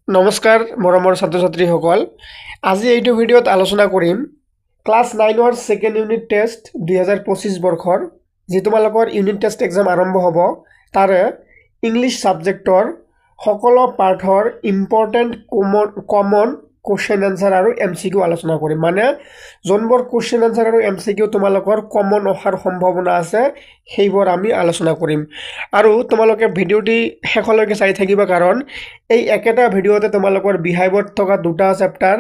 নমস্কাৰ মৰমৰ ছাত্ৰ ছাত্ৰীসকল আজি এইটো ভিডিঅ'ত আলোচনা কৰিম ক্লাছ 9ৰ সেকেন্ড ইউনিট টেষ্ট 2025 বৰ্ষৰ যি তোমালোকৰ ইউনিট টেষ্ট এক্সাম আৰম্ভ হ'ব তাৰে ইংলিছ সাবজেক্টৰ সকলো পাঠৰ ইম্পৰ্টেন্ট কমন কোশ্চেন আনসাৰ আৰু MCQ আলোচনা কৰিম মানে যোনবোৰ কোশ্চেন আনসাৰ আৰু MCQ তোমালোকৰ কমন অহাৰ সম্ভাৱনা আছে সেইবোৰ আমি আলোচনা কৰিম আৰু তোমালোকে ভিডিঅ'টি শেষলৈকে চাই থাকিবা কাৰণ এই একেটা ভিডিঅ'তে তোমালোকৰ বিহাইভত থকা দুটা চেপ্টাৰ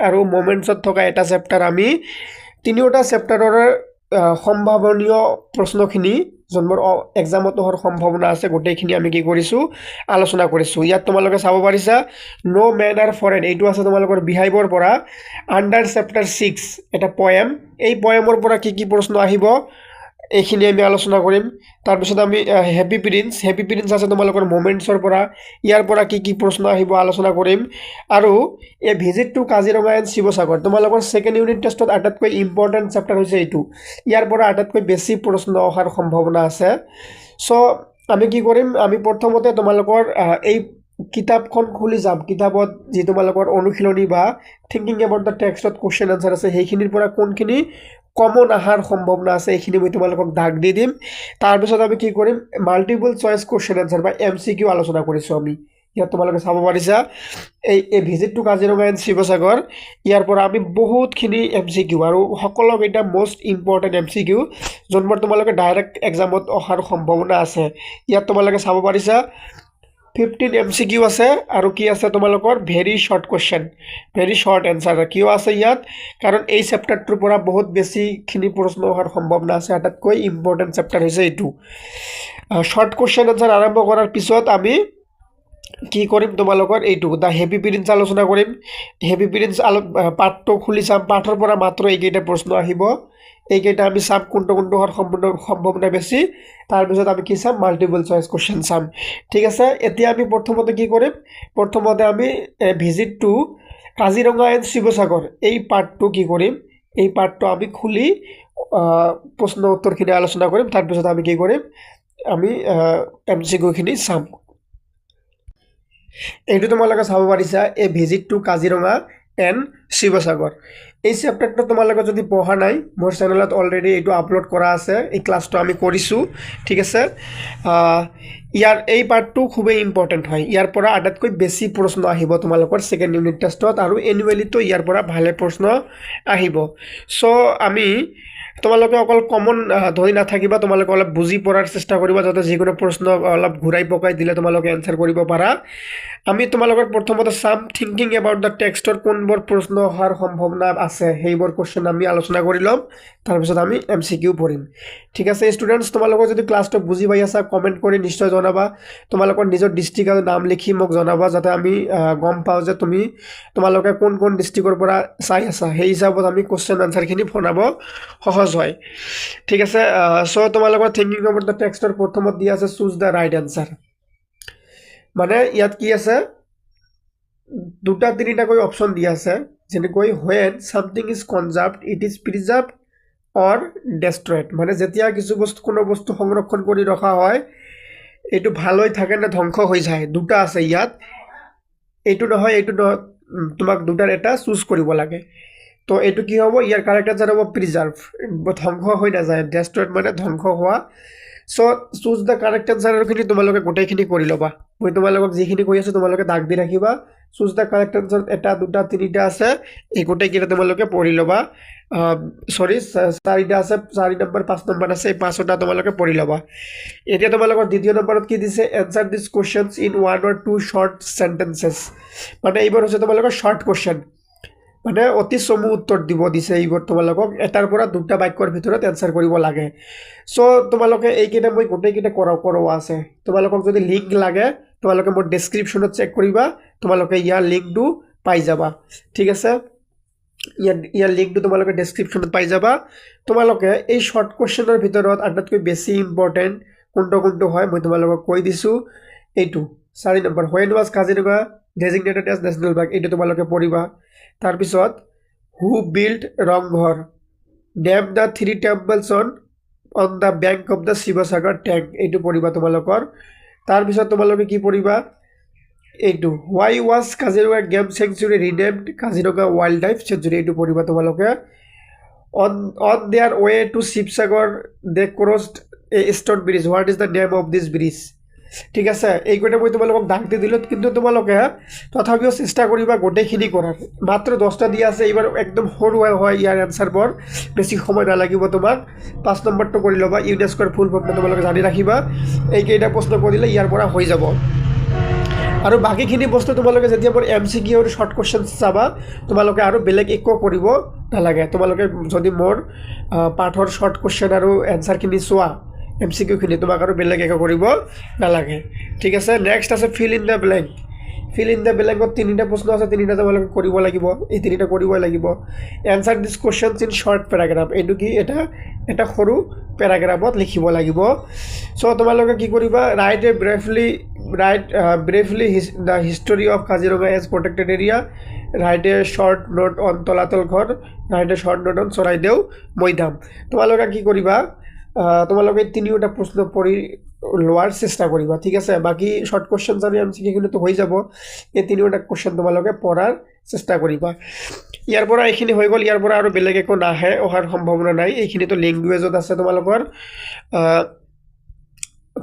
আৰু মোমেন্টছত থকা এটা চেপ্টাৰ আমি তিনিওটা চেপ্টাৰৰ সম্ভাৱনীয় প্ৰশ্নখিনি যোনবোৰ এক্সামত হোৱাৰ সম্ভাৱনা আছে গোটেইখিনি আমি কি কৰিছোঁ আলোচনা কৰিছোঁ ইয়াত তোমালোকে চাব পাৰিছা নো মেনাৰ ফৰেন এইটো আছে তোমালোকৰ বিহাইভৰ পৰা আন্ডাৰ চেপ্টাৰ 6 এটা পয়েম এই পয়েমৰ পৰা কি কি প্ৰশ্ন আহিব এইখিনি আমি আলোচনা কৰিম তাৰ পিছত আমি হেপি প্ৰিন্স আছে তোমালোকৰ মোমেন্টছৰ পৰা ইয়াৰ পৰা কি কি প্ৰশ্ন আহিব আলোচনা কৰিম আৰু এই visit to Kaziranga and Sivasagar তোমালোকৰ সেকেন্ড ইউনিট টেষ্টত আটাইতকৈ ইম্পৰ্টেন্ট চেপ্টাৰ হৈছে এইটো ইয়াৰ পৰা আটাইতকৈ বেছি প্ৰশ্ন অহাৰ সম্ভাৱনা আছে সো আমি কি কৰিম আমি প্ৰথমতে তোমালোকৰ এই কিতাপখন খুলি যাম কিতাপত যি তোমালোকৰ অনুশীলনী বা থিংকিং এবাউট দ্য টেক্সটত কোশ্চেন আনসাৰ আছে সেইখিনিৰ পৰা কোনখিনি কমন আহাৰ সম্ভাৱনা আছে এইখিনি মই তোমালোকক দাগ দি দিম তাৰ পিছত আমি কি কৰিম মাল্টিপল চয়েস কোশ্চেন আনসাৰ বা MCQ আলোচনা কৰিছো আমি ইয়াত তোমালোকে চাব পাৰিছা এই visit to Kaziranga and Sivasagar ইয়াৰ পৰা আমি বহুতখিনি MCQ আৰু সকলো কেইটা মোস্ট ইম্পৰ্টেন্ট MCQ যোনবোৰ তোমালোকে ডাইৰেক্ট এক্সামত অহাৰ সম্ভাৱনা আছে ইয়াত তোমালোকে চাব পাৰিছা 15 MCQ আছে আৰু কি আছে তোমালোকৰ very short question very short answer কিয় আছে ইয়াত কাৰণ এই চেপ্টাৰটোৰ পৰা বহুত বেছিখিনি প্ৰশ্ন অহাৰ সম্ভাৱনা আছে আটাইতকৈ ইম্পৰ্টেন্ট চেপ্টাৰ হৈছে এইটো শৰ্ট কোশ্চেন আনসাৰ আৰম্ভ কৰাৰ পিছত আমি কি কৰিম তোমালোকৰ এইটো দা হেপি প্ৰিন্স আলোচনা কৰিম হেপি প্ৰিন্স পাঠটো খুলি চাম পাঠৰ পৰা মাত্ৰ এইকেইটা প্ৰশ্ন আহিব এইকেইটা আমি চাম কোনটো হোৱাৰ সম্ভাৱনা বেছি তাৰ পিছত আমি কি চাম মাল্টিপল চয়েস কোশ্চেন চাম ঠিক আছে এতিয়া আমি প্ৰথমতে কি কৰিম প্ৰথমতে আমি visit to Kaziranga and Sivasagar এই পাঠটো কি কৰিম এই পাঠটো আমি খুলি প্ৰশ্ন উত্তৰখিনি আলোচনা কৰিম তাৰ পিছত আমি কি কৰিম আমি MCQ খিনি চাম এইটো তোমালোকে চাব পাৰিছা এই visit to Kaziranga and Sivasagar এই চেপ্টাৰটো তোমালোকে যদি পঢ়া নাই মোৰ চেনেলত অলৰেডি এইটো আপলোড কৰা আছে এই ক্লাছটো আমি কৰিছোঁ ঠিক আছে ইয়াৰ এই পাৰ্টটো খুবেই ইম্পৰ্টেন্ট হয় ইয়াৰ পৰা আটাইতকৈ বেছি প্ৰশ্ন আহিব তোমালোকৰ সেকেন্ড ইউনিট টেষ্টত আৰু এনুৱেলিটো ইয়াৰ পৰা ভালে প্ৰশ্ন আহিব সো আমি তোমালোকে অকল কমন ধৰি নাথাকিবা তোমালোকে অলপ বুজি পঢ়াৰ চেষ্টা কৰিবা যাতে যিকোনো প্ৰশ্ন অলপ ঘূৰাই পকাই দিলে তোমালোকে এনসাৰ কৰিব পাৰা আমি তোমালোকৰ প্ৰথমতে সাম থিংকিং এবাউট দ্য টেক্সটৰ কোনবোৰ প্ৰশ্ন অহাৰ সম্ভাৱনা আছে সেইবোৰ কোশ্চেন আমি আলোচনা কৰি লম তাৰ পিছত আমি MCQ পঢ়িম ঠিক আছে ষ্টুডেন্টস তোমালোকে যদি ক্লাছটো বুজি পাই আছা কমেন্ট কৰি নিশ্চয় জনাবা তোমালোকৰ নিজৰ ডিস্ট্ৰিক্টৰ নাম লিখি মোক জনাবা যাতে আমি গম পাও যে তোমালোকে কোন ডিস্ট্ৰিক্টৰ পৰা চাই আছা সেই হিচাপত আমি কোশ্চেন আনসাৰখিনি বনাব সহজ হয় ঠিক আছে সো তোমালোকৰ থিংকিং এবাউট দ্য টেক্সটৰ প্ৰথমত দিয়া আছে চুজ দ্য ৰাইট আনসাৰ মানে ইয়াত কি আছে দুটা তিনিটাকৈ অপশন দিয়া আছে যেনেকৈ when something is conserved it is preserved or destroyed মানে যেতিয়া কিছু বস্তু কোনো বস্তু সংৰক্ষণ কৰি ৰখা হয় এটো ভাল হৈ থাকে না ধ্বংস হৈ যায় দুটা আছে ইয়াত এটো নহয় তোমাক দুটাৰ এটা চুজ কৰিব লাগে তো এটো কি হ'ব ইয়াৰ কাৰেক্ট আনসাৰ হ'ব প্ৰিজাৰ্ভ ধ্বংস হৈ না যায় ডেষ্ট্ৰয়ড মানে ধ্বংস হোৱা সো চুজ দ্য কাৰেক্ট আনসাৰখিনি তোমালোকে গোটেইখিনি কৰি লবা মই তোমালোকক যিখিনি কৈ আছো তোমালোকে দাগ দি ৰাখিবা চুজ দ্য কাৰেক্ট আনসাৰ এটা দুটা তিনিটা আছে এই গোটেইখিনি তোমালোকে পঢ়ি লবা সৰি চাৰিটা আছে 4 নম্বৰ 5 নম্বৰ আছে এই পাঁচটা তোমালোকে পঢ়ি লবা এতিয়া তোমালোকৰ দ্বিতীয় নম্বৰত কি দিছে answer these questions in one or two short sentences মানে এইবোৰ হৈছে তোমালোকৰ শৰ্ট কোশ্চেন মানে অতি চমু উত্তৰ দিব দিছে এইবোৰ তোমালোকক এটাৰ পৰা দুটা বাক্যৰ ভিতৰত আনসাৰ কৰিব লাগে সো তোমালোকে এইকেইটা মই গোটেইকেইটা কৰোৱা আছে তোমালোকক যদি লিংক লাগে তোমালোকে মোৰ ডেসক্ৰিপচনত চেক কৰিবা তোমালোকে ইয়াৰ লিংকটো পাই যাবা ঠিক আছে ইয়াৰ লিংকটো তোমালোকে ডেসক্ৰিপচনত পাই যাবা তোমালোকে এই শৰ্ট কোশ্চেনৰ ভিতৰত আটাইতকৈ বেছি ইম্পৰ্টেন্ট কোনটো হয় মই তোমালোকক কৈ দিছো এইটো 4 number when was Kaziranga designated as national park এইটো তোমালোকে পঢ়িবা তাৰ পিছত who built Rang Ghar name the three temples on the bank of the Sivasagar tank এইটো পঢ়িবা তোমালোকৰ তাৰ পিছত তোমালোকে কি পঢ়িবা এইটো why was Kaziranga game century renamed Kaziranga wild life century এইটো পঢ়িবা তোমালোকে on their way to Sivasagar they crossed a stone bridge what is the name of this bridge ঠিক আছে এইকেইটা মই তোমালোকক দাগ দি দিলোঁ কিন্তু তোমালোকে তথাপিও চেষ্টা কৰিবা গোটেইখিনি কৰাৰ মাত্ৰ 10টা দিয়া আছে এইবাৰ একদম সৰু হয় ইয়াৰ এনসাৰবোৰ বেছি সময় নালাগিব তোমাক 5 নম্বৰটো কৰি ল'বা ইউনেস্কোৰ ফুল ফৰ্মটো তোমালোকে জানি ৰাখিবা এইকেইটা প্ৰশ্ন কৰিলে ইয়াৰ পৰা হৈ যাব আৰু বাকিখিনি বস্তু তোমালোকে যেতিয়া মোৰ MCQ আৰু শৰ্ট কোৱেশ্চন চাবা তোমালোকে আৰু বেলেগ একো কৰিব নালাগে তোমালোকে যদি মোৰ পাঠৰ শৰ্ট কোৱেশ্চন আৰু এনসাৰখিনি চোৱা MCQ খিনি তোমাক আৰু বেলেগ একো কৰিব নালাগে ঠিক আছে নেক্সট আছে ফিল ইন দ্য ব্ল্যাঙ্কত তিনিটা প্ৰশ্ন আছে তিনিটা তোমালোকে কৰিব লাগিব এই তিনিটা কৰিবই লাগিব answer this questions in short paragraph এইটো কি এটা সৰু পেৰাগ্ৰাফত লিখিব লাগিব সো তোমালোকে কি কৰিবা write briefly the history of Kaziranga as protected area write a short note on Talatal Ghar write a short note on Charaideo Moidam তোমালোকে কি কৰিবা তোমালোকে তিনিটা প্ৰশ্ন পঢ়ি লোৱাৰ চেষ্টা কৰিবা ঠিক আছে বাকি শৰ্ট কোৱেশ্চনছ আৰু MCQ খিনিতো হৈ যাব এই তিনিটা কোৱেশ্চন তোমালোকে পঢ়াৰ চেষ্টা কৰিবা ইয়াৰ পৰা এইখিনি হৈ গ'ল ইয়াৰ পৰা আৰু বেলেগ একো নাহে অহাৰ সম্ভাৱনা নাই এইখিনিতো ল্যাঙ্গুৱেজত আছে তোমালোকৰ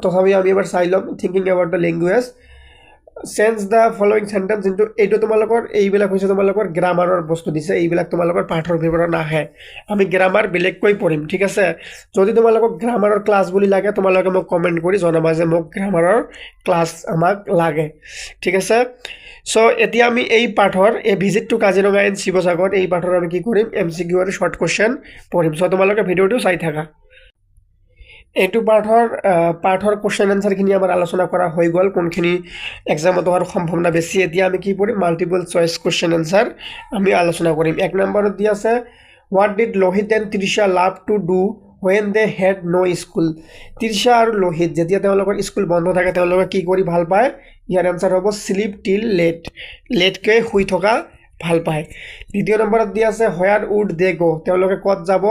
তথাপি আমি এবাৰ চাই ল'ম thinking about the language change the following sentence into এইটো তোমালোকৰ এইবিলাক হৈছে তোমালোকৰ গ্ৰামাৰৰ বস্তু দিছে এইবিলাক তোমালোকৰ পাঠৰ ভিতৰত নাহে আমি গ্ৰামাৰ বেলেগকৈ পঢ়িম ঠিক আছে যদি তোমালোকক গ্ৰামাৰৰ ক্লাছ বুলি লাগে তোমালোকে মোক কমেন্ট কৰি জনাবা যে মোক গ্ৰামাৰৰ ক্লাছ আমাক লাগে ঠিক আছে সো এতিয়া আমি এই পাঠৰ এই visit to Kaziranga and Sivasagar এই পাঠৰ আমি কি কৰিম MCQ আৰু শৰ্ট কোৱেশ্চন পঢ়িম সো তোমালোকে ভিডিওটো চাই থাকা এইটো পাঠৰ কোৱেশ্চন আনসাৰখিনি আমাৰ আলোচনা কৰা হৈ গ'ল কোনখিনি এক্সামত হোৱাৰ সম্ভাৱনা বেছি এতিয়া আমি কি কৰিম মাল্টিপল চইচ কোৱেশ্চন আনসাৰ আমি আলোচনা কৰিম এক নম্বৰত দি আছে what did Lohit and Trisha love to do when they had no school Trisha আৰু লোহিত যেতিয়া তেওঁলোকৰ স্কুল বন্ধ থাকে তেওঁলোকে কি কৰি ভাল পায় ইয়াৰ আনসাৰ হ'ব স্লিপ টিল লেটকে শুই থকা ভাল পায় দ্বিতীয় নম্বৰত দি আছে হোয়াৰ উড দে গো তেওঁলোকে ক'ত যাব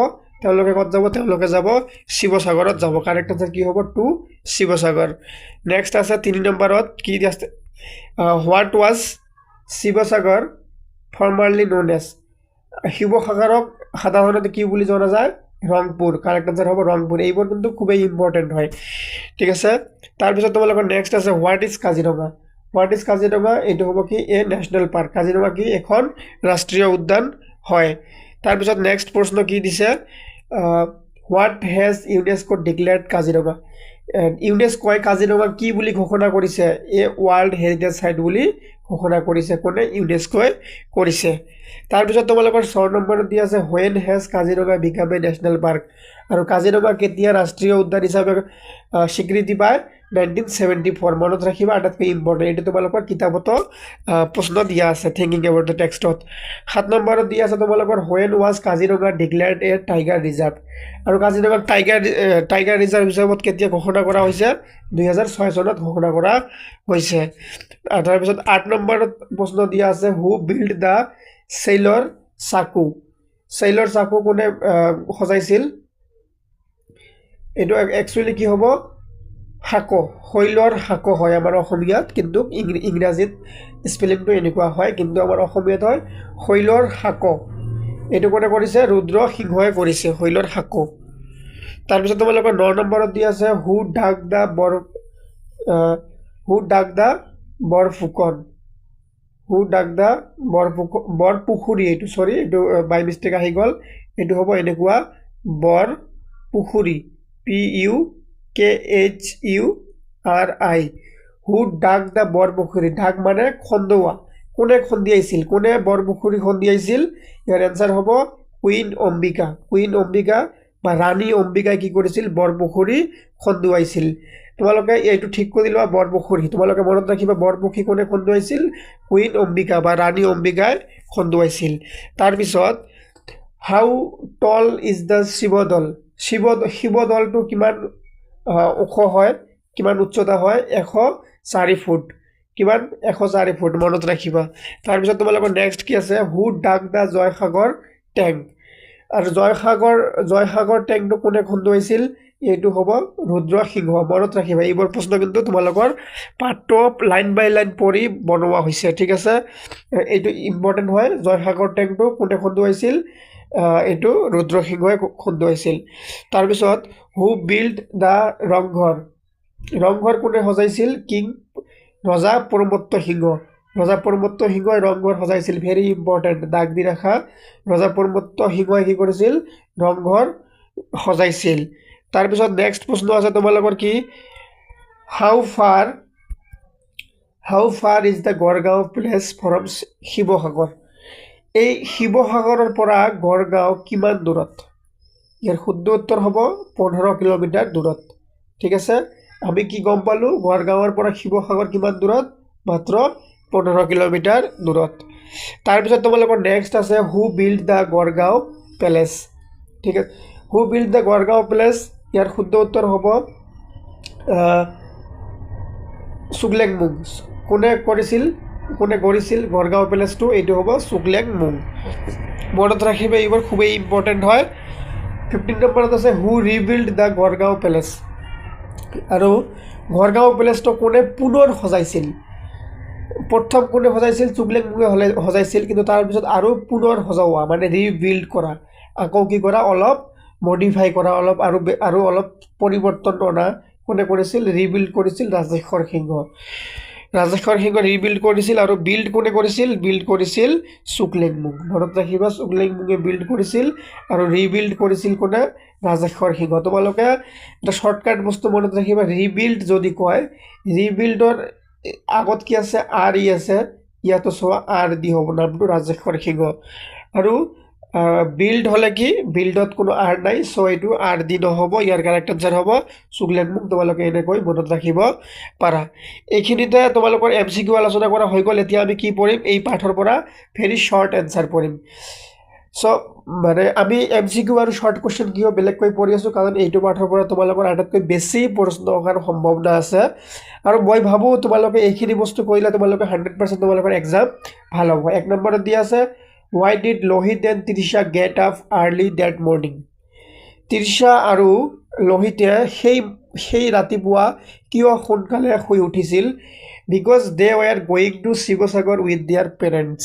তেওঁলোকে যাব শিৱসাগৰত যাব কাৰেক্ট আনসাৰ কি হ'ব টু শিৱসাগৰ নেক্সট আছে 3 নম্বৰত কি দি আছে what was Sivasagar formerly known as শিৱসাগৰক সাধাৰণতে কি বুলি জনা যায় ৰংপুৰ কাৰেক্ট আনসাৰ হ'ব ৰংপুৰ এইবোৰ কিন্তু খুবেই ইম্পৰ্টেন্ট হয় ঠিক আছে তাৰ পিছত তোমালোকৰ নেক্সট আছে হোৱাট ইজ কাজিৰঙা এইটো হ'ব কি এ নেশ্যনেল পাৰ্ক কাজিৰঙা কি এখন ৰাষ্ট্ৰীয় উদ্যান হয় তাৰ পিছত নেক্সট প্ৰশ্ন কি দিছে what has UNESCO declared Kaziranga ইউনেস্কোই কাজিৰঙা কি বুলি ঘোষণা কৰিছে এ ৱৰ্ল্ড হেৰিটেজ সাইট বুলি ঘোষণা কৰিছে কোনে ইউনেস্কোই কৰিছে তাৰ পিছত তোমালোকৰ 6 নম্বৰত দি আছে when has Kaziranga become a national park আৰু কাজিৰঙা কেতিয়া ৰাষ্ট্ৰীয় উদ্যান হিচাপে স্বীকৃতি পায় 1974 মনত ৰাখিবা আটাইতকৈ ইম্পৰ্টেণ্ট এইটো তোমালোকৰ কিতাপতো প্ৰশ্ন দিয়া আছে থিংকিং এবাউট দ্য টেক্সটত 7 নম্বৰত দি আছে তোমালোকৰ when was Kaziranga declared A tiger reserve আৰু কাজিৰঙা টাইগাৰ ৰিজাৰ্ভ হিচাপত কেতিয়া ঘোষণা কৰা হৈছে 2006 চনত ঘোষণা কৰা হৈছে তাৰ পিছত 8 নম্বৰত প্ৰশ্ন দিয়া আছে হু বিল্ড দ্য চেইলৰ চাকু কোনে সজাইছিল এইটো একচুয়ালি কি হ'ব হাকো শৈলৰ হাকো হয় আমাৰ অসমীয়াত কিন্তু ইংৰাজীত স্পেলিংটো এনেকুৱা হয় কিন্তু আমাৰ অসমীয়াত হয় শৈলৰ হাকো এইটো কোনে কৰিছে ৰুদ্ৰ সিংহই কৰিছে শৈলৰ হাকো তাৰ পিছত তোমালোকৰ 9 নম্বৰত দি আছে হু ডাক দা বৰপুখুৰী এইটো সৰি এইটো বাই মিষ্টেক আহি গ'ল এইটো হ'ব এনেকুৱা বৰপুখুৰী PUKHURI হু ডাক দা বৰপুখুৰী ডাক মানে খন্দোৱা কোনে খন্দিয়াইছিল কোনে বৰপুখুৰী খন্দিয়াইছিল ইয়াৰ আনসাৰ হ'ব কুইন অম্বিকা বা ৰাণী অম্বিকাই কি কৰিছিল বৰপুখুৰী খন্দুৱাইছিল তোমালোকে এইটো ঠিক কৰি লোৱা বৰপুখুৰী তোমালোকে মনত ৰাখিবা বৰপুখুৰী কোনে খন্দুৱাইছিল কুইন অম্বিকা বা ৰাণী অম্বিকাই খন্দুৱাইছিল তাৰ পিছত হাউ টল ইজ দ্য শিৱদলটো কিমান ওখ হয় কিমান উচ্চতা হয় 104 ফুট কিমান 104 ফুট মনত ৰাখিবা তাৰ পিছত তোমালোকৰ নেক্সট কি আছে হু ডাক দা জয়সাগৰ টেংক আৰু জয়সাগৰ টেংকটো কোনে খন্দুৱাইছিল এইটো হ'ব ৰুদ্ৰ সিংহ মনত ৰাখিবা এইবোৰ প্ৰশ্ন কিন্তু তোমালোকৰ পাঠটো লাইন বাই লাইন পঢ়ি বনোৱা হৈছে ঠিক আছে এইটো ইম্পৰ্টেণ্ট হয় জয়সাগৰ টেংকটো কোনে খন্দুৱাইছিল এইটো ৰুদ্ৰ সিংহই খন্দুৱাইছিল তাৰপিছত who build the Rang Ghar Rang Ghar কোনে সজাইছিল কিং ৰজা পৰমত্ত সিংহ ৰজা পৰমত্ত সিংহই ৰংঘৰ সজাইছিল ভেৰি ইম্পৰ্টেণ্ট দাগ দি ৰাখা ৰজা পৰমত্ত সিংহই কি কৰিছিল ৰংঘৰ সজাইছিল তাৰপিছত নেক্সট প্ৰশ্ন আছে তোমালোকৰ কি how far is the Garhgaon place from Sivasagar এই শিৱসাগৰৰ পৰা গড়গাঁও কিমান দূৰত ইয়াৰ শুদ্ধ উত্তৰ হ'ব 15 কিলোমিটাৰ দূৰত ঠিক আছে আমি কি গম পালোঁ গড়গাঁৱৰ পৰা শিৱসাগৰ কিমান দূৰত মাত্ৰ 15 কিলোমিটাৰ দূৰত তাৰপিছত তোমালোকৰ নেক্সট আছে who build the Gargaon palace ঠিক আছে who build the Gargaon palace ইয়াৰ শুদ্ধ উত্তৰ হ'ব চুগলেংমুং কোনে গঢ়িছিল গড়গাঁও পেলেচটো এইটো হ'ব চুগলেংমুং মনত ৰাখিবা এইবোৰ খুবেই ইম্পৰ্টেণ্ট হয় 15 নম্বৰত আছে হু ৰিবিল্ড দ্য গড়গাঁও পেলেচ আৰু গড়গাঁও পেলেচটো কোনে পুনৰ সজাইছিল প্ৰথম কোনে সজাইছিল চুগলেংমুঙে সজাইছিল কিন্তু তাৰপিছত আৰু পুনৰ সজাওৱা মানে ৰিবিল্ড কৰা আকৌ কি কৰা অলপ মডিফাই কৰা অলপ আৰু অলপ পৰিৱৰ্তন অনা কোনে কৰিছিল ৰিবিল্ড কৰিছিল ৰাজেশ্বৰ সিংহ ৰিবিল্ড কৰিছিল আৰু বিল্ড কোনে কৰিছিল চুগলেংমুং মনত ৰাখিবা চুগলেংমুঙে বিল্ড কৰিছিল আৰু ৰিবিল্ড কৰিছিল কোনে ৰাজেশ্বৰ সিংহ তোমালোকে এটা শ্বৰ্টকাট বস্তু মনত ৰাখিবা ৰিবিল্ড যদি কয় ৰিবিল্ডৰ আগত কি আছে আৰ ই আছে ইয়াতো চোৱা আৰ দি হ'ব নামটো ৰাজেশ্বৰ সিংহ আৰু বিল্ড হলে কি বিল্ডত কোনো আৰ নাই সো এইটো আৰ দি নহ'ব ইয়াৰ কাৰেক্ট আনসাৰ হ'ব চুগলেংমুং তোমালোকে এনেকৈ মনত ৰাখিব পাৰা এইখিনিতে তোমালোকৰ MCQ আলোচনা কৰা হৈ গ'ল এতিয়া আমি কি পঢ়িম এই পাঠৰ পৰা ভেৰি শৰ্ট আনসাৰ পঢ়িম সো মানে আমি MCQ আৰু শৰ্ট কোৱেশ্চন কিয় বেলেগকৈ পঢ়ি আছোঁ কাৰণ এইটো পাঠৰ পৰা তোমালোকৰ আটাইতকৈ বেছি প্ৰশ্ন অহাৰ সম্ভাৱনা আছে আৰু মই ভাবোঁ তোমালোকে এইখিনি বস্তু কৰিলে তোমালোকে 100% তোমালোকৰ এক্সাম ভাল হ'ব এক নম্বৰত দিয়া আছে Why did Lohit and Trisha get up early that morning? Trisha আৰু লোহিতে সেই ৰাতিপুৱা কিয় সোনকালে শুই উঠিছিল because they were going to Sivasagar with their parents.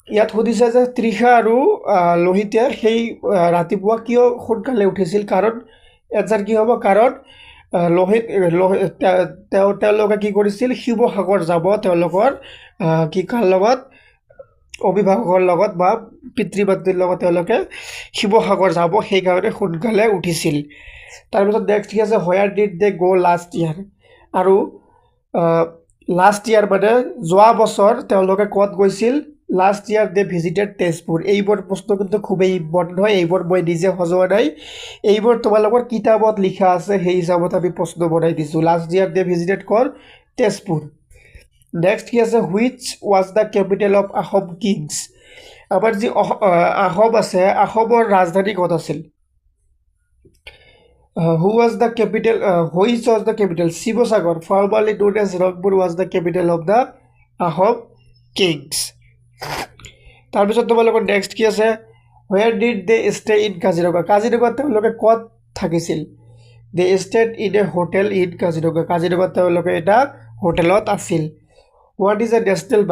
ইয়াত সুধিছে যে তৃষা আৰু লোহিতে সেই ৰাতিপুৱা কিয় সোনকালে উঠিছিল কাৰণ এনসাৰ কি হ'ব কাৰণ তেওঁলোকে কি কৰিছিল শিৱসাগৰ যাব তেওঁলোকৰ কি কাৰ লগত অভিভাৱকৰ লগত বা পিতৃ মাতৃৰ লগত তেওঁলোকে শিৱসাগৰ যাব সেইকাৰণে সোনকালে উঠিছিল তাৰপিছত নেক্সট কি আছে where did they go last year আৰু লাষ্ট ইয়াৰ মানে যোৱা বছৰ তেওঁলোকে ক'ত গৈছিল last year they visited Tezpur এইবোৰ প্ৰশ্ন কিন্তু খুবেই ইম্পৰ্টেণ্ট হয় এইবোৰ মই নিজে সজোৱা নাই এইবোৰ তোমালোকৰ কিতাপত লিখা আছে সেই হিচাপত আমি প্ৰশ্ন বনাই দিছোঁ লাষ্ট ইয়াৰ দে ভিজিটেড কৰ তেজপুৰ নেক্সট কি আছে which was the capital of Ahom Kings আমাৰ যি আহোম আছে আহোমৰ ৰাজধানী ক'ত আছিল who was the capital which was the capital Sivasagar formerly known as Rangpur was the capital of the Ahom kings তাৰপিছত তোমালোকৰ নেক্সট কি আছে where did they stay in Kaziranga কাজিৰঙাত তেওঁলোকে ক'ত থাকিছিল they stayed in a hotel in কাজিৰঙাত তেওঁলোকে এটা হোটেলত আছিল what is a national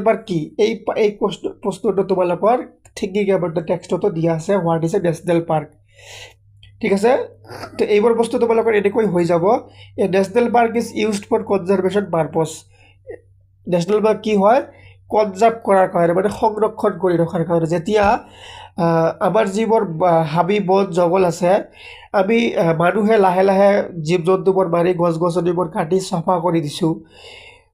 park কি এই প্ৰশ্নটো তোমালোকৰ থিংকিং এবাউট দ্য টেক্সটতো দিয়া আছে what is a national park ঠিক আছে তো এইবোৰ বস্তু তোমালোকৰ এনেকৈ হৈ যাব a national park is used for conservation purpose national park কি হয় কনজাৰ্ভ কৰাৰ কাৰণে মানে সংৰক্ষণ কৰি ৰখাৰ কাৰণে যেতিয়া আমাৰ যিবোৰ হাবি বন জংঘল আছে আমি মানুহে লাহে লাহে জীৱ জন্তুবোৰ মাৰি গছ গছনিবোৰ কাটি চাফা কৰি দিছোঁ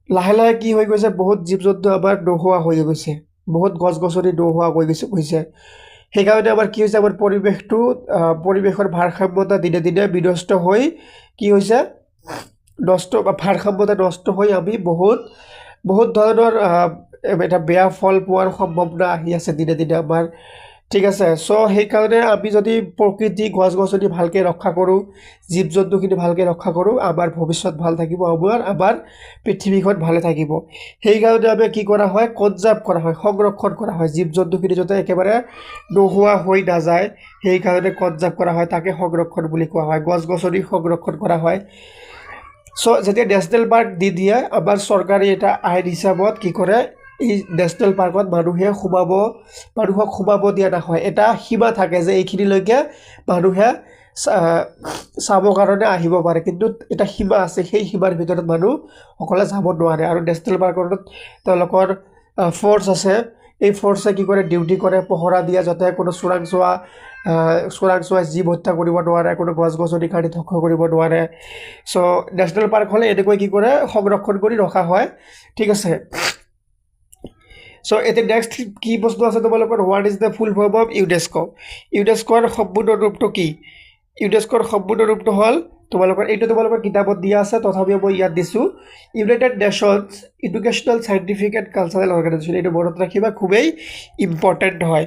লাহে লাহে কি হৈ গৈছে বহুত জীৱ জন্তু আমাৰ নোহোৱা হৈ গৈছে বহুত গছ গছনি নোহোৱা হৈ গৈছে সেইকাৰণে আমাৰ কি হৈছে আমাৰ পৰিৱেশৰ ভাৰসাম্যতা দিনে দিনে বিনষ্ট হৈ কি হৈছে ভাৰসাম্যতা নষ্ট হৈ আমি বহুত ধৰণৰ এটা বেয়া ফল পোৱাৰ সম্ভাৱনা আহি আছে দিনে দিনে আমাৰ ঠিক আছে সো সেইকাৰণে আমি যদি প্ৰকৃতি গছ গছনি ভালকৈ ৰক্ষা কৰোঁ জীৱ জন্তুখিনি ভালকৈ ৰক্ষা কৰোঁ আমাৰ ভৱিষ্যত ভাল থাকিব আমাৰ পৃথিৱীখন ভালে থাকিব সেইকাৰণে আমি কি কৰা হয় কনজাৰ্ভ কৰা হয় সংৰক্ষণ কৰা হয় জীৱ জন্তুখিনি যাতে একেবাৰে নোহোৱা হৈ নাযায় সেইকাৰণে কনজাৰ্ভ কৰা হয় তাকে সংৰক্ষণ বুলি কোৱা হয় গছ গছনি সংৰক্ষণ কৰা হয় সো যেতিয়া নেশ্যনেল পাৰ্ক দি দিয়ে আমাৰ চৰকাৰে এটা আইন হিচাপত কি কৰে এই নেশ্যনেল পাৰ্কত মানুহক সোমাব দিয়া নহয় এটা সীমা থাকে যে এইখিনিলৈকে মানুহে চাবৰ কাৰণে আহিব পাৰে কিন্তু এটা সীমা আছে সেই সীমাৰ ভিতৰত মানুহসকলে যাব নোৱাৰে আৰু নেশ্যনেল পাৰ্কত তেওঁলোকৰ ফ'ৰ্চ আছে এই ফ'ৰ্চে কি কৰে ডিউটি কৰে পহৰা দিয়া যাতে কোনো চোৰাংচোৱাই জীৱ হত্যা কৰিব নোৱাৰে কোনো গছ গছনি কাটি ধ্বংস কৰিব নোৱাৰে চ' নেশ্যনেল পাৰ্ক হ'লে এনেকৈ কি কৰে সংৰক্ষণ কৰি ৰখা হয় ঠিক আছে চ' এতিয়া নেক্সট কি বস্তু আছে তোমালোকৰ what is the full form of ইউনেস্কোৰ সম্পূৰ্ণ ৰূপটো কি ইউনেস্কোৰ সম্পূৰ্ণ ৰূপটো হ'ল তোমালোকৰ কিতাপত দিয়া আছে তথাপিও মই ইয়াত দিছোঁ United nations educational scientific and cultural organisation এইটো মনত ৰাখিবা খুবেই ইম্পৰ্টেণ্ট হয়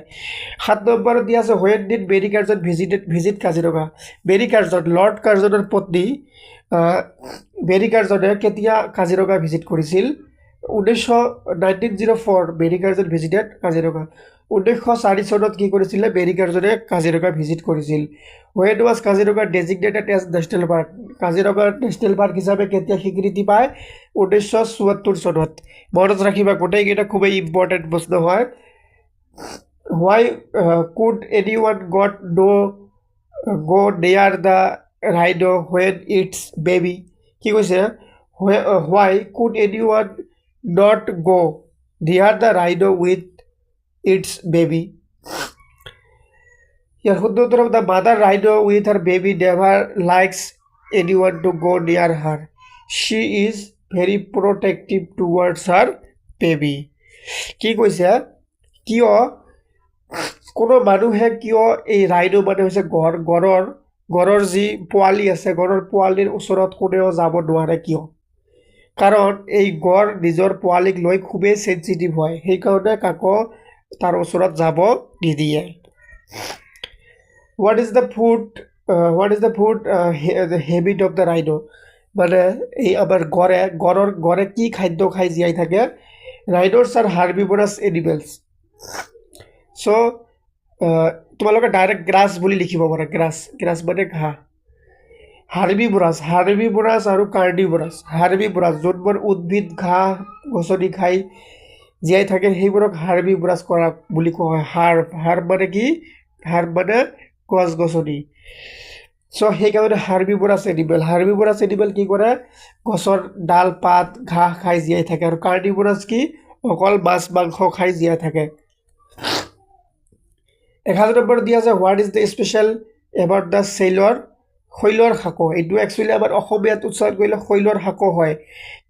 7 নম্বৰত দিয়া আছে when did Mary Curzon visit Kaziranga Mary Curzon Lord কাৰ্জনৰ পত্নী মেৰী কাৰ্জনে কেতিয়া কাজিৰঙা ভিজিট কৰিছিল 1904 মেৰী কাৰ্জন ভিজিটেড কাজিৰঙা 1904 চনত কি কৰিছিলে মেৰী কাৰ্জনে কাজিৰঙা ভিজিট কৰিছিল when was Kaziranga designated as national park Kaziranga national park হিচাপে কেতিয়া স্বীকৃতি পায় 1974 চনত মনত ৰাখিবা গোটেইকেইটা খুবেই ইম্পৰ্টেণ্ট প্ৰশ্ন হয় why could anyone go near the rhino when it's baby কি কৈছে why could anyone not go near the rhino with its baby here the mother rhino with her baby never likes anyone to go near her she is very protective towards her baby কি কৈছে কিয় কোনো মানুহে কিয় এই rhino মানে হৈছে গড়ৰ যি পোৱালি আছে গড়ৰ পোৱালিৰ ওচৰত কোনেও যাব নোৱাৰে কিয় কাৰণ এই গড় নিজৰ পোৱালিক লৈ খুবেই সেনচিটিভ হয় সেইকাৰণে কাকো তাৰ ওচৰত যাব নিদিয়ে what is the food the habit of the rhino মানে এই আমাৰ গড়ে কি খাদ্য খাই জীয়াই থাকে rhinos are herbivorous animals so তোমালোকে ডাইৰেক্ট গ্ৰাছ বুলি লিখিব পাৰা গ্ৰাছ মানে ঘাঁহ হাৰ্বিভোৰাছ আৰু কাৰ্নিভোৰাছ হাৰ্বিভোৰাছ যোনবোৰ উদ্ভিদ ঘাঁহ গছনি খাই জীয়াই থাকে সেইবোৰক হাৰ্বিভোৰাছ কৰা বুলি কোৱা হয় হাৰ্ব মানে কি হাৰ্ব মানে গছ গছনি চ' সেইকাৰণে হাৰ্বিভোৰাছ এনিমেল কি কৰে গছৰ ডাল পাত ঘাঁহ খাই জীয়াই থাকে আৰু কাৰ্নিভোৰাছ কি অকল মাছ মাংস খাই জীয়াই থাকে 11 নম্বৰ দিয়া আছে what is the special about the শৈলৰ শাকো এইটো একচুৱেলি আমাৰ অসমীয়াত উচ্চাৰণ কৰিলে শৈলৰ শাকো হয়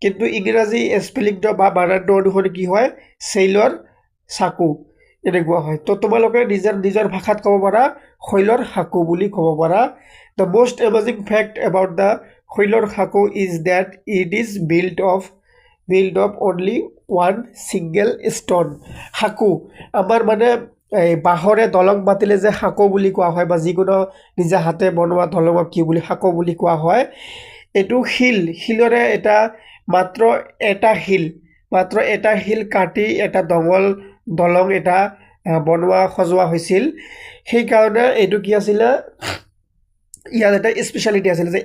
কিন্তু ইংৰাজী স্পেলিংটো বা বানানটো অনুসৰি কি হয় শৈলৰ শাকো এনেকুৱা হয় তো তোমালোকে নিজৰ ভাষাত ক'ব পাৰা শৈলৰ শাকো বুলি ক'ব পাৰা the most amazing fact about the শৈলৰ শাকো is that it is built of only one single stone শাকো আমাৰ মানে এই বাঁহৰে দলং পাতিলে যে শাকো বুলি কোৱা হয় বা যিকোনো নিজে হাতে বনোৱা দলঙক কি বুলি শাকো বুলি কোৱা হয় এইটো শিলৰে এটা মাত্ৰ এটা শিল কাটি এটা দলং এটা বনোৱা সজোৱা হৈছিল সেইকাৰণে এইটো কি আছিলে ইয়াত এটা স্পেচিয়েলিটি আছিল যে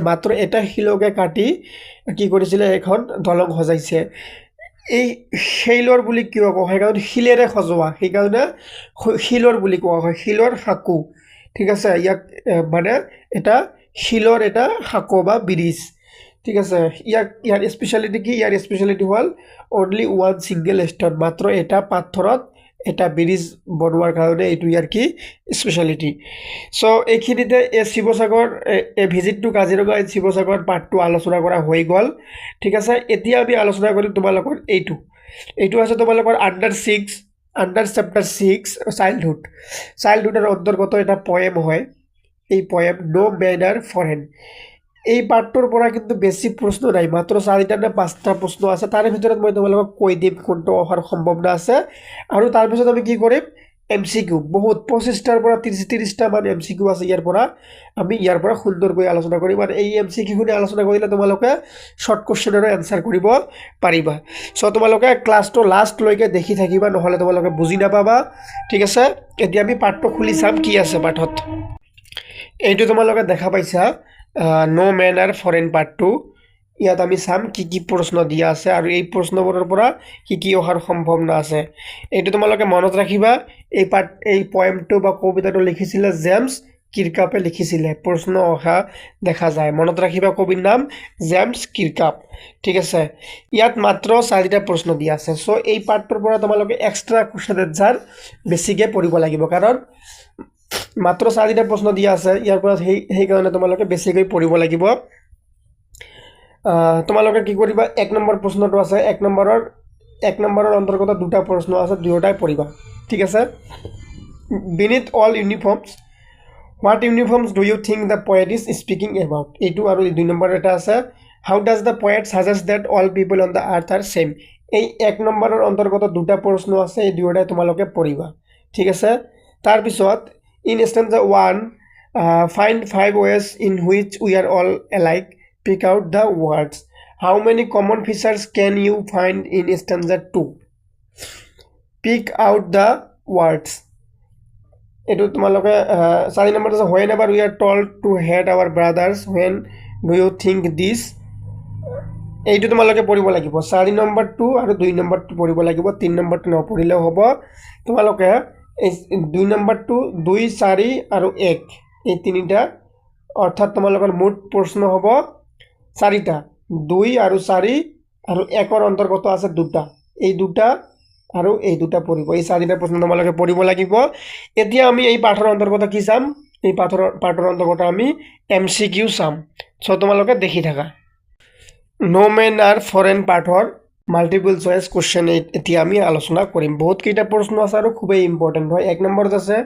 মাত্ৰ এটা শিলকে কাটি কি কৰিছিলে এখন দলং সজাইছে এই শৈলৰ বুলি কিয় কোৱা হয় কাৰণ শিলেৰে সজোৱা সেইকাৰণে শিলৰ বুলি কোৱা হয় শিলৰ শাকো ঠিক আছে ইয়াক মানে এটা শিলৰ এটা শাকো বা ব্ৰিজ ঠিক আছে ইয়াৰ স্পেচিয়েলিটি কি ইয়াৰ স্পেচিয়েলিটি হ'ল অনলি ওৱান ছিংগল ষ্টন মাত্ৰ এটা পাথৰত এটা ব্ৰিজ বনোৱাৰ কাৰণে এইটো ইয়াৰ কি স্পেচিয়েলিটি চ' এইখিনিতে এই শিৱসাগৰ ভিজিটটো কাজিৰঙা শিৱসাগৰ পাৰ্টটো আলোচনা কৰা হৈ গ'ল ঠিক আছে এতিয়া আমি আলোচনা কৰিম তোমালোকৰ এইটো আছে তোমালোকৰ আণ্ডাৰ চেপ্টাৰ 6 চাইল্ডহুডৰ অন্তৰ্গত এটা পয়েম হয় এই পয়েম নো মেনাৰ ফৰেন এই পাৰ্টটোৰ পৰা কিন্তু বেছি প্ৰশ্ন নাই মাত্ৰ 4টা নে 5টা প্ৰশ্ন আছে তাৰে ভিতৰত মই তোমালোকক কৈ দিম কোনটো অহাৰ সম্ভাৱনা আছে আৰু তাৰ পিছত আমি কি কৰিম MCQ বহুত 25টাৰ পৰা 30টা মান MCQ আছে ইয়াৰ পৰা আমি ইয়াৰ পৰা সুন্দৰকৈ আলোচনা কৰিম আৰু এই MCQ খিনি আলোচনা কৰিলে তোমালোকে শৰ্ট কোশ্চেনৰ আনসাৰ কৰিব পাৰিবা সো তোমালোকে ক্লাছটো লাষ্ট লৈকে দেখি থাকিবা নহলে তোমালোকে বুজি নাপাবা ঠিক আছে এতিয়া আমি পাঠটো খুলি চাম কি আছে পাঠত এইটো তোমালোকে দেখা পাইছা নো মেনাৰ ফৰেন পাৰ্ট 2 ইয়াত আমি চাম কি প্ৰশ্ন দিয়া আছে আৰু এই প্ৰশ্নবোৰৰ পৰা কি অহাৰ সম্ভাৱনা আছে এইটো তোমালোকে মনত ৰাখিবা এই পয়েমটো বা কবিতাটো লিখিছিলে জেমছ কিৰকাপে লিখিছিলে প্ৰশ্ন অহা দেখা যায় মনত ৰাখিবা কবিৰ নাম জেমছ কিৰকাপ ঠিক আছে ইয়াত মাত্ৰ 4টা প্ৰশ্ন দিয়া আছে সো এই পাঠটোৰ পৰা তোমালোকে এক্সট্ৰা কোশ্চেন আনসাৰ বেছিকে পঢ়িব লাগিব কাৰণ মাত্ৰ 4টা প্ৰশ্ন দিয়া আছে ইয়াৰ পৰা সেই কাৰণে তোমালোকে বেছিকৈ পঢ়িব লাগিব তোমালোকে কি কৰিবা 1 নম্বৰ প্ৰশ্নটো আছে 1 নম্বৰৰ অন্তৰ্গত দুটা প্ৰশ্ন আছে দুয়োটাই পঢ়িবা ঠিক আছে beneath all uniforms what uniforms do you think the poet is speaking about এইটো আৰু 2 নম্বৰ এটা আছে how does the poet suggest that all people on the earth are same এই 1 নম্বৰৰ অন্তৰ্গত দুটা প্ৰশ্ন আছে এই দুয়োটাই তোমালোকে পঢ়িবা ঠিক আছে তাৰ পিছত in stanza 1 find 5 ways in which we are all alike pick out the words how many common features can you find in stanza 2 pick out the words etu tumaloke 4 number is whenever we are told to hate our brothers when do you think this এইটো তোমালোকে পঢ়িব লাগিব 4 number 2 আৰু 2 number 2 পঢ়িব লাগিব 3 number 2 নপঢ়িলেও হ'ব তোমালোকে 2 নম্বৰ 2 2 4 আৰু 1 এই তিনিটা অৰ্থাৎ তোমালোকৰ মুঠ প্ৰশ্ন হ'ব 4টা 2 আৰু 4 আৰু 1ৰ অন্তৰ্গত আছে দুটা এই দুটা আৰু এই দুটা পঢ়িব এই 4টা প্ৰশ্ন তোমালোকে পঢ়িব লাগিব এতিয়া আমি এই পাঠৰ অন্তৰ্গত কি চাম এই পাঠৰ অন্তৰ্গত আমি MCQ চাম সো তোমালোকে দেখি থাকা নো মেন আৰ ফৰেন পাঠৰ মাল্টিপল চয়েস কোশ্চেন এতিয়া আমি আলোচনা কৰিম বহুত কেইটা প্ৰশ্ন আছে আৰু খুবই ইম্পৰ্টেন্ট হয় 1 নম্বৰত আছে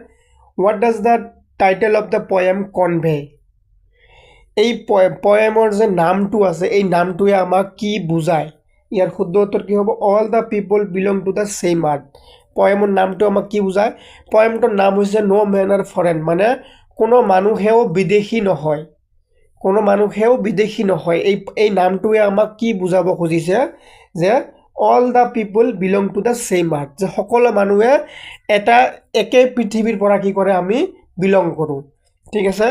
what does the title of the poem convey এই পয়েমৰ যে নামটো আছে এই নামটোৱে আমাক কি বুজায় ইয়াৰ শুদ্ধ উত্তৰ কি হ'ব all the people belong to the same earth পয়েমৰ নামটো আমাক কি বুজায় পয়েমটোৰ নাম হৈছে নো মেন আৰ ফৰেন মানে কোনো মানুহেও বিদেশী নহয় এই নামটোৱে আমাক কি বুজাব খুজিছে যে all the people belong to the same earth যে সকলো মানুহে এটা একে পৃথিৱীৰ পৰা কি কৰে আমি বিলং কৰো ঠিক আছে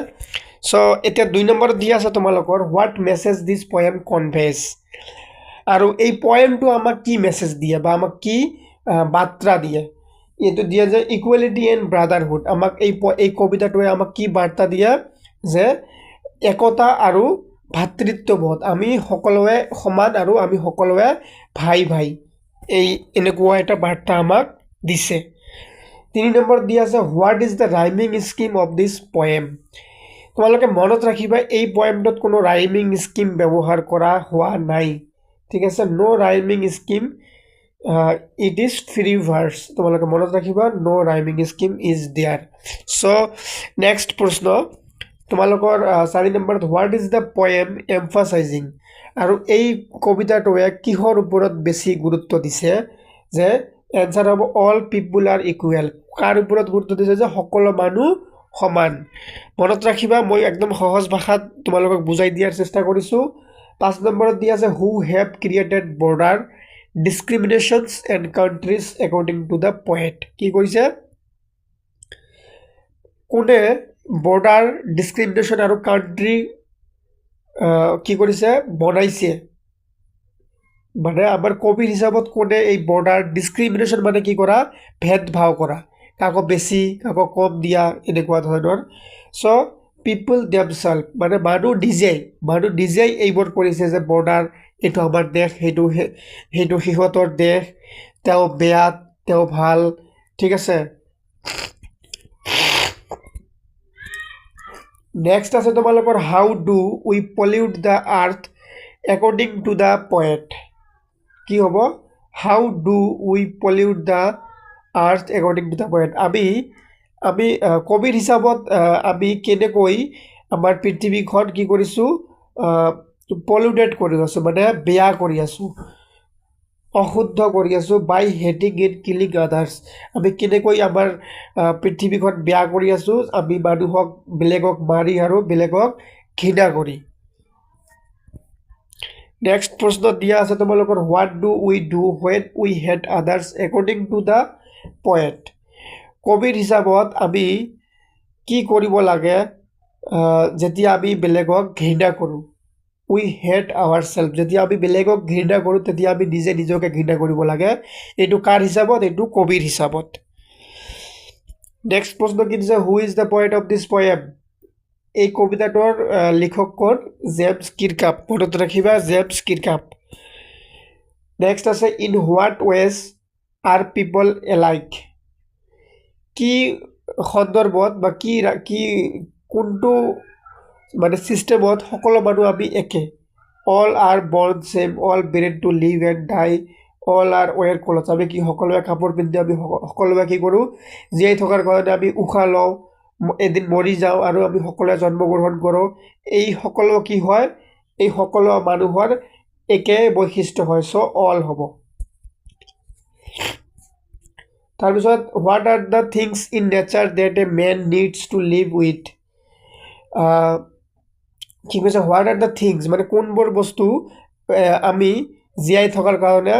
সো এটা 2 নম্বৰ দিয়া আছে তোমালোকৰ what message this poem conveys আৰু এই পয়েমটো আমাক কি মেসেজ দিয়ে বা আমাক কি বাৰ্তা দিয়ে এটো দিয়ে যে ইকুয়ালিটি এন্ড ব্ৰাদাৰহুড আমাক এই কবিতাটোৱে আমাক কি বাৰ্তা দিয়ে যে একতা আৰু ভাতৃত্ববোধ আমি সকলোৱে সমান আৰু আমি সকলোৱে ভাই ভাই এই এনেকুৱা এটা বাৰ্তা আমাক দিছে 3 নম্বৰ দিয়া আছে what is the rhyming scheme of this poem তোমালোকে মনত ৰাখিবা এই পোয়েমটোত কোনো ৰাইমিং স্কিম ব্যৱহাৰ কৰা হোৱা নাই ঠিক আছে no rhyming scheme it is free verse তোমালোকে মনত ৰাখিবা no rhyming scheme is there so next প্ৰশ্ন তোমালোকৰ 4 নম্বৰত what is the poem emphasising আৰু এই কবিতাটোৱে কিহৰ ওপৰত বেছি গুৰুত্ব দিছে যে এনসাৰ হ'ব অল পিপল আৰ ইকুৱেল কাৰ ওপৰত গুৰুত্ব দিছে যে সকলো মানুহ সমান মনত ৰাখিবা মই একদম সহজ ভাষাত তোমালোকক বুজাই দিয়াৰ চেষ্টা কৰিছো 5 নম্বৰত দিয়া আছে হু have created border discriminations and countries according to the poet কি কৰিছে কোনে বৰ্ডাৰ ডিসক্ৰিমিনেশন আৰু কান্ট্ৰি কি কৰিছে বনাইছে মানে আমাৰ কবিৰ হিচাপত কোনে এই বৰ্ডাৰ ডিসক্ৰিমিনেশন মানে কি কৰা ভেদভাৱ কৰা কাকো বেছি কাকো কম দিয়া এনেকুৱা ধৰণৰ সো people themselves মানে মানুহ নিজে এইবোৰ কৰিছে যে বৰ্ডাৰ এটো আমাৰ দেশ হেতু হিহতৰ দেশ তেও বেয়া তেও ভাল ঠিক আছে নেক্সট আছে তোমালোকৰ how do we pollute the earth according to the poet কি হ'ব how do we pollute the earth according to the poet আমি কবিৰ হিচাপত আমি কেনেকৈ আমাৰ পৃথিৱীখন কি কৰিছো পলিউটেড কৰি আছো মানে বেয়া কৰি আছো অশুদ্ধ কৰি আছোঁ বাই হেটিং ইট কিলিং আদাৰ্ছ আমি কেনেকৈ আমাৰ পৃথিৱীখন বেয়া কৰি আছোঁ আমি মানুহক বেলেগক মাৰি আৰু বেলেগক ঘৃণা কৰি নেক্সট প্ৰশ্ন দিয়া আছে তোমালোকৰ what do we do when we hate others according to the poet কবিৰ হিচাপত আমি কি কৰিব লাগে যেতিয়া আমি বেলেগক ঘৃণা কৰোঁ উই হেট আৱাৰ চেল্ফ যেতিয়া আমি বেলেগক ঘৃণা কৰোঁ তেতিয়া আমি নিজে নিজকে ঘৃণা কৰিব লাগে এইটো কাৰ হিচাপত এইটো কবিৰ হিচাপত নেক্সট প্ৰশ্ন কি দিছে who is the poet of this poem এই কবিতাটোৰ লিখক কোন জেমছ কিৰকাপ মনত ৰাখিবা জেমছ কিৰকাপ নেক্সট আছে in what ways R people alike কি সন্দৰ্ভত বা কি কোনটো মানে চিষ্টেমত সকলো মানুহ আমি একে all are born same all bred to live and die all are wear cloth আমি কি সকলোৱে কাপোৰ পিন্ধি আমি সকলোৱে কি কৰোঁ জীয়াই থকাৰ কাৰণে আমি উশাহ লওঁ এদিন মৰি যাওঁ আৰু আমি সকলোৱে জন্মগ্ৰহণ কৰোঁ এই সকলো কি হয় এই সকলো মানুহৰ একে বৈশিষ্ট্য হয় চ' অল হ'ব তাৰপিছত what are the things in nature that a man needs to live with কি কৈছে হোৱাট আৰ দ্য থিংছ মানে কোনবোৰ বস্তু আমি জীয়াই থকাৰ কাৰণে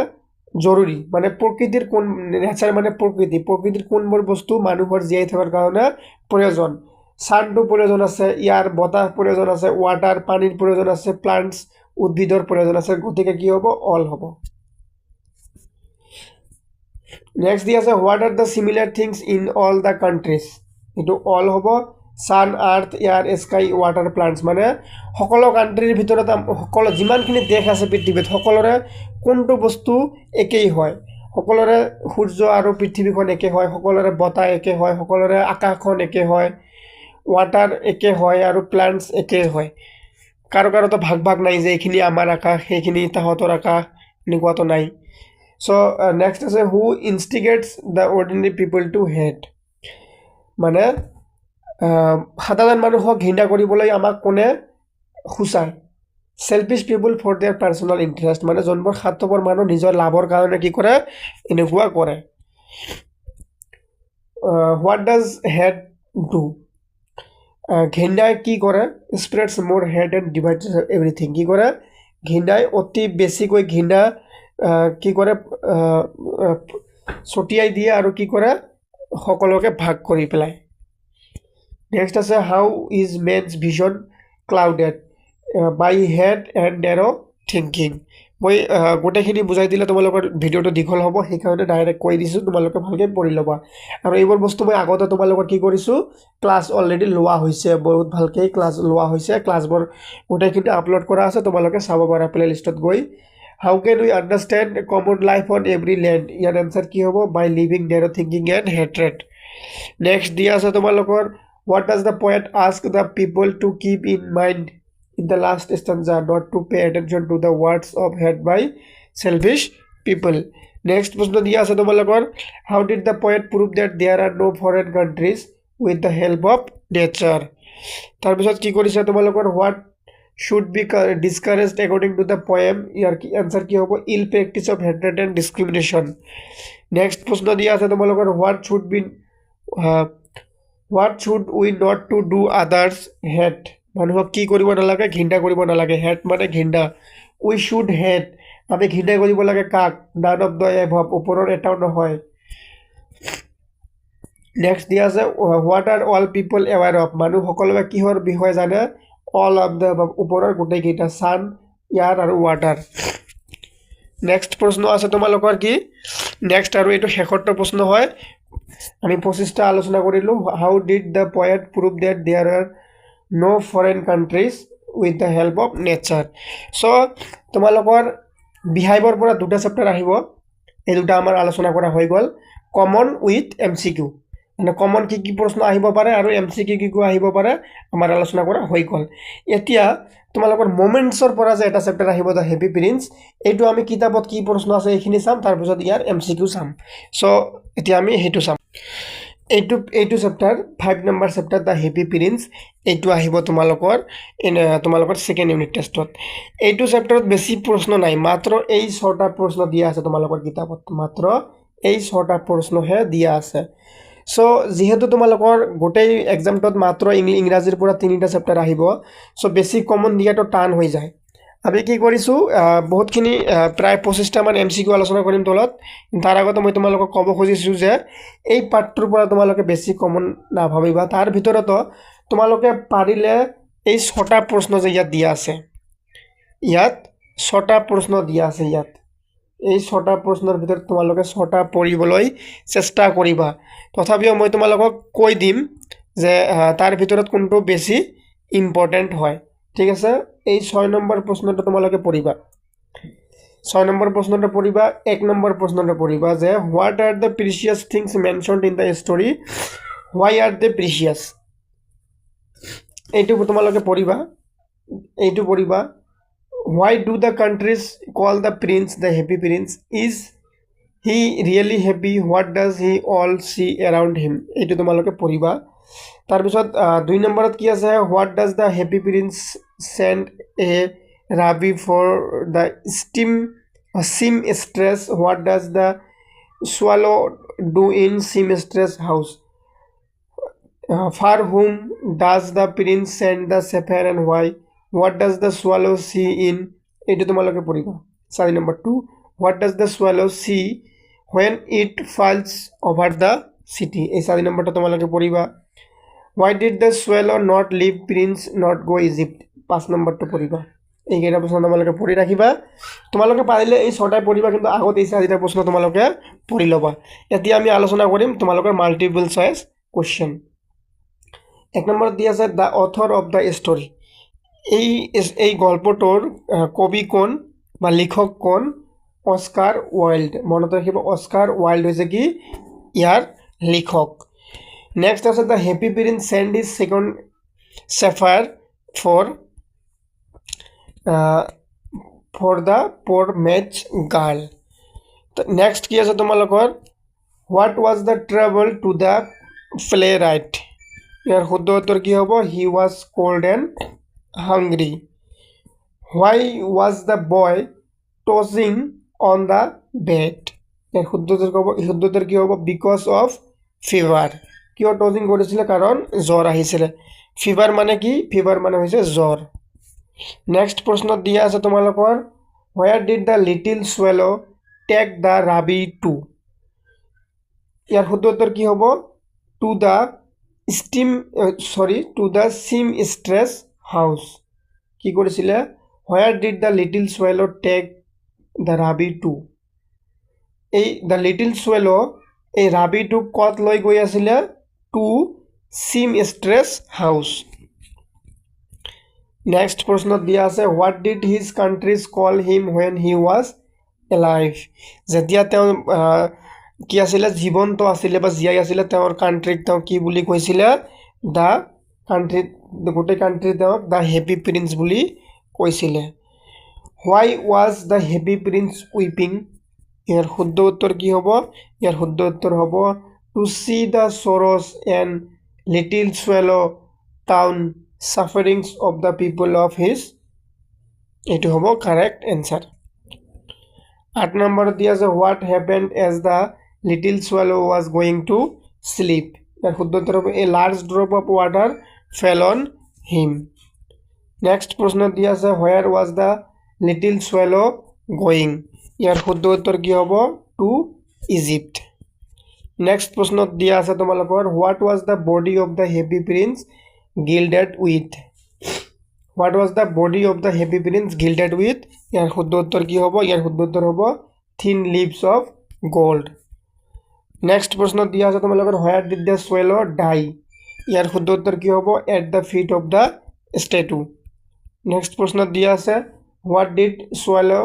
জৰুৰী মানে প্ৰকৃতিৰ কোন নেচাৰ মানে প্ৰকৃতিৰ কোনবোৰ বস্তু মানুহৰ জীয়াই থকাৰ কাৰণে প্ৰয়োজন ছানটো প্ৰয়োজন আছে ইয়াৰ বতাহ প্ৰয়োজন আছে ৱাটাৰ পানীৰ প্ৰয়োজন আছে প্লাণ্টছ উদ্ভিদৰ প্ৰয়োজন আছে গতিকে কি হ'ব অল হ'ব নেক্সট দি আছে what are the similar things in all the countries এইটো অল হ'ব ছান আৰ্থ এয়াৰ স্কাই ৱাটাৰ প্লাণ্টছ মানে সকলো কাণ্ট্ৰিৰ ভিতৰত সকলো যিমানখিনি দেশ আছে পৃথিৱীত সকলোৰে কোনটো বস্তু একেই হয় সকলোৰে সূৰ্য আৰু পৃথিৱীখন একে হয় সকলোৰে বতাহ একে হয় সকলোৰে আকাশখন একে হয় ৱাটাৰ একে হয় আৰু প্লাণ্টছ একে হয় কাৰোতো ভাগ নাই যে এইখিনি আমাৰ আকাশ সেইখিনি তাহঁতৰ আকাশ এনেকুৱাতো নাই চ' নেক্সট আছে who instigates the ordinary people to hate মানে সাধাৰণ মানুহক ঘৃণা কৰিবলৈ আমাক কোনে সূচায় selfish people for their personal interest মানে যোনবোৰ স্বাৰ্থপৰ মানুহ নিজৰ লাভৰ কাৰণে কি কৰে এনেকুৱা কৰে হোৱাট ডাজ হেট ডু ঘৃণাই কি কৰে স্প্ৰেডছ মোৰ হেড এণ্ড ডিভাইডছ এভৰিথিং কি কৰে ঘৃণাই অতি বেছিকৈ ঘৃণা কি কৰে ছটিয়াই দিয়ে আৰু কি কৰে সকলোকে ভাগ কৰি পেলায় নেক্সট আছে how is man's vision clouded by hate and narrow' thinking মই গোটেইখিনি বুজাই দিলে তোমালোকৰ ভিডিঅ'টো দীঘল হ'ব সেইকাৰণে ডাইৰেক্ট কৈ দিছোঁ তোমালোকে ভালকৈ পঢ়ি ল'বা আৰু এইবোৰ বস্তু মই আগতে তোমালোকৰ কি কৰিছোঁ ক্লাছ অলৰেডি লোৱা হৈছে বহুত ভালকৈ ক্লাছ লোৱা হৈছে ক্লাছবোৰ গোটেইখিনি আপলোড কৰা আছে তোমালোকে চাব পাৰা প্লে লিষ্টত গৈ how can we understand common life on every land ইয়াৰ এনচাৰ কি হ'ব by living narrow' thinking and hatred next দিয়া আছে তোমালোকৰ what does the poet ask the people to keep in mind in the last stanza not to pay attention to the words of hate by selfish people next প্রশ্ন দিয়া আছে তোমালোকৰ how did the poet prove that there are no foreign countries with the help of nature তাৰপিছত কি কৰিছে তোমালোকৰ what should be discouraged according to the poem year answer কি হ'ব ill practice of hatred and discrimination next প্ৰশ্ন দিয়া আছে তোমালোকৰ what should we not to do others hate মানুহক কি কৰিব নালাগে ঘৃণা কৰিব নালাগে হেট মানে ঘৃণা উই শুড হেট আমি ঘৃণা কৰিব লাগে কাক none of the above ওপৰৰ এটাও নহয় নেক্সট দিয়া আছে what are all people aware of মানুহ সকলোৱে কিহৰ বিষয়ে জানে all of the above ওপৰৰ গোটেইকেইটা sun এয়াৰ আৰু water নেক্সট প্ৰশ্ন আছে তোমালোকৰ কি নেক্সট আৰু এইটো শেষৰটো প্ৰশ্ন হয় আমি 25টা আলোচনা কৰিলোঁ how did the poet prove that there are no foreign countries with the help of nature so' তোমালোকৰ বিহাইভৰ পৰা দুটা চেপ্টাৰ আহিব এই দুটা আমাৰ আলোচনা কৰা হৈ গ'ল কমন উইথ MCQ মানে কমন কি প্ৰশ্ন আহিব পাৰে আৰু MCQ কি আহিব পাৰে আমাৰ আলোচনা কৰা হৈ গ'ল এতিয়া তোমালোকৰ মোমেণ্টছৰ পৰা যে এটা চেপ্টাৰ আহিব দ্য হেপী প্ৰিন্স এইটো আমি কিতাপত কি প্ৰশ্ন আছে এইখিনি চাম তাৰপিছত ইয়াৰ MCQ চাম চ' এতিয়া আমি সেইটো চাম এইটো chapter 5 number chapter the happy prince এইটো আহিব তোমালোকৰ সেকেন্ড ইউনিট টেষ্টত এইটো চেপ্টাৰত বেছি প্ৰশ্ন নাই মাত্ৰ এই 6টা প্ৰশ্ন দিয়া আছে তোমালোকৰ কিতাপত মাত্ৰ এই 6টা প্ৰশ্নহে দিয়া আছে সো যেহেতু তোমালোকৰ গোটেই এক্সামটোত মাত্ৰ ইংৰাজীৰ পৰা 3টা চেপ্টাৰ আহিব সো বেছি কমন দিয়াটো টান হৈ যায় আমি কি কৰিছো বহুতখিনি প্ৰায় 25টা মান MCQ আলোচনা কৰিম তলত তাৰ আগতে মই তোমালোকক ক'ব খুজিছো যে এই পাঠটোৰ পৰা তোমালোকে বেছি কমন না ভাবিবা তাৰ ভিতৰত তোমালোকে পাৰিলে এই 6টা প্ৰশ্ন যে ইয়াত দিয়া আছে ইয়াত 6টা প্ৰশ্ন দিয়া আছে ইয়াত এই 6টা প্ৰশ্নৰ ভিতৰত তোমালোকে 6টা পঢ়িবলৈ চেষ্টা কৰিবা তথাপিও মই তোমালোকক কৈ দিম যে তাৰ ভিতৰত কোনটো বেছি ইম্পৰ্টেন্ট হয় ঠিক আছে এই 6 নম্বৰ প্ৰশ্নটো তোমালোকে পঢ়িবা 6 নম্বৰ প্ৰশ্নটো পঢ়িবা 1 নম্বৰ প্ৰশ্নটো পঢ়িবা যে what are the precious things mentioned in the story why are they precious এইটো তোমালোকে পঢ়িবা এইটো পঢ়িবা why do the countries call the prince the happy prince is he really happy what does he all see around him এইটো তোমালোকে পঢ়িবা তাৰ পিছত 2 নম্বৰত কি আছে what does the happy prince send a rabbi for the seamstress what does the swallow do in seamstress house for whom does the prince send the sapphire and why what does the swallow see in এইটো তোমালোকে পঢ়িবা 4 number 2 what does the swallow see when it falls over the city এই 4 নম্বৰটা তোমালোকে পঢ়িবা why did the swallow not leave prince not go Egypt 5 নম্বৰটো পঢ়িবা এই কেইটা প্ৰশ্ন তোমালোকে পঢ়ি ৰাখিবা তোমালোকে পাৰিলে এই 6টাই পঢ়িবা কিন্তু আগত এই 4টা প্ৰশ্ন তোমালোকে পঢ়ি লবা এতিয়া আমি আলোচনা কৰিম তোমালোকৰ মাল্টিপল চয়েস কোশ্চেন 1 নম্বৰ দিয়া আছে দা অথৰ অফ দা ষ্টৰী এই গল্পটোৰ কবি কোন বা লেখক কোন অস্কাৰ ওয়াইল্ড মনত ৰাখিব অস্কাৰ ওয়াইল্ড হৈছে কি ইয়াৰ লেখক নেক্সট আছে the happy prince send his second sapphire for the poor match girl next কি আছে তোমালোকৰ what was the trouble to the playwright ইয়াৰ শুদ্ধ উত্তৰ কি হ'ব he was cold and hungry why was the boy tossing on the bed ইয়াৰ শুদ্ধ উত্তৰ কি হ'ব because of fever কিয় tossing কৰিছিল কাৰণ জ্বৰ আহিছিল fever মানে কি fever মানে হৈছে জ্বৰ next প্ৰশ্ন দিয়া আছে তোমালোকৰ where did the little swallow take the rabbit to ইয়াৰ শুদ্ধ উত্তৰ কি হ'ব to the seamstress house কি কৰিছিল where did the little swallow take the rabbit to এই the little swallow এই rabbitটো কত লৈ গৈ আছিল to seamstress house next প্ৰশ্ন দিয়া আছে what did his countries call him when he was alive যেতিয়া তেওঁ কি আছিল জীবন্ত আছিল বা জিয়াই আছিল তেওঁৰ কান্ট্ৰিক তেওঁ কি বুলি কৈছিল দা কান্ট্ৰি গোটেই কান্ট্ৰি তেওঁক দা হেপী প্ৰিন্স বুলি কৈছিল why was the happy prince weeping ইয়াৰ শুদ্ধ উত্তৰ কি হ'ব ইয়াৰ শুদ্ধ উত্তৰ হ'ব to see the sorrows and little swallow town sufferings of the people of his এইটো হ'ব correct answer 8 নম্বৰ দিয়া আছে what happened as the little swallow was going to sleep ইয়াৰ শুদ্ধ উত্তৰ হ'ব a large drop of water fell on him next প্ৰশ্ন দিয়া আছে where was the little swallow going ইয়াৰ শুদ্ধ উত্তৰ কি হ'ব to Egypt next প্ৰশ্ন দিয়া আছে তোমালোকৰ what was the body of the happy prince gilded with what was the body of the happy prince gilded with ইয়াৰ শুদ্ধ উত্তৰ কি হ'ব ইয়াৰ শুদ্ধ উত্তৰ হ'ব thin leaves of gold next প্ৰশ্ন দিয়া আছে তোমালোকৰ where did the swallow die ইয়াৰ শুদ্ধ উত্তৰ কি হ'ব at the feet of the statue next প্ৰশ্ন দিয়া আছে what did swallow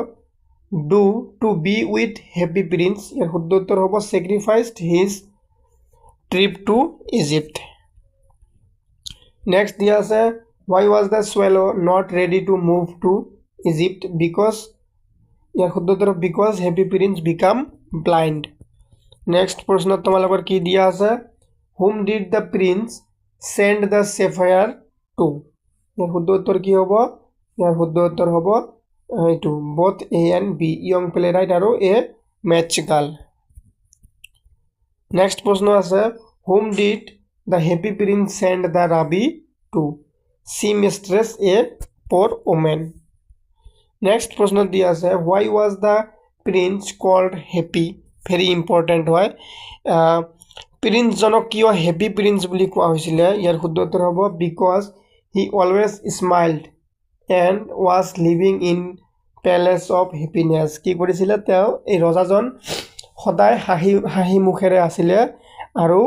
do to be with happy prince ইয়াৰ শুদ্ধ উত্তৰ হ'ব sacrificed his trip to Egypt next দিয়া আছে why was the swallow not ready to move to Egypt because ইয়াৰ শুদ্ধ উত্তৰ because happy prince become blind next প্ৰশ্ন তোমালোকৰ কি দিয়া আছে whom did the prince send the sapphire to? ইয়াৰ শুদ্ধ উত্তৰ কি হ'ব? ইয়াৰ শুদ্ধ উত্তৰ হ'ব এইটো both A and B, young playwright আৰু A match girl. Next প্ৰশ্ন আছে, whom did the happy prince send the rabbi to? Seamstress, a poor woman. Next প্ৰশ্ন দিয়া আছে, why was the prince called happy? Very important হয়, prince জনক কিয় happy prince বুলি কোৱা হৈছিলে? ইয়াৰ শুদ্ধ উত্তৰ হ'ব because he always smiled and was living in palace of happiness. কি কৰিছিলে তেওঁ? এই ৰজাজন সদায় হাঁহি মুখেৰে আছিলে আৰু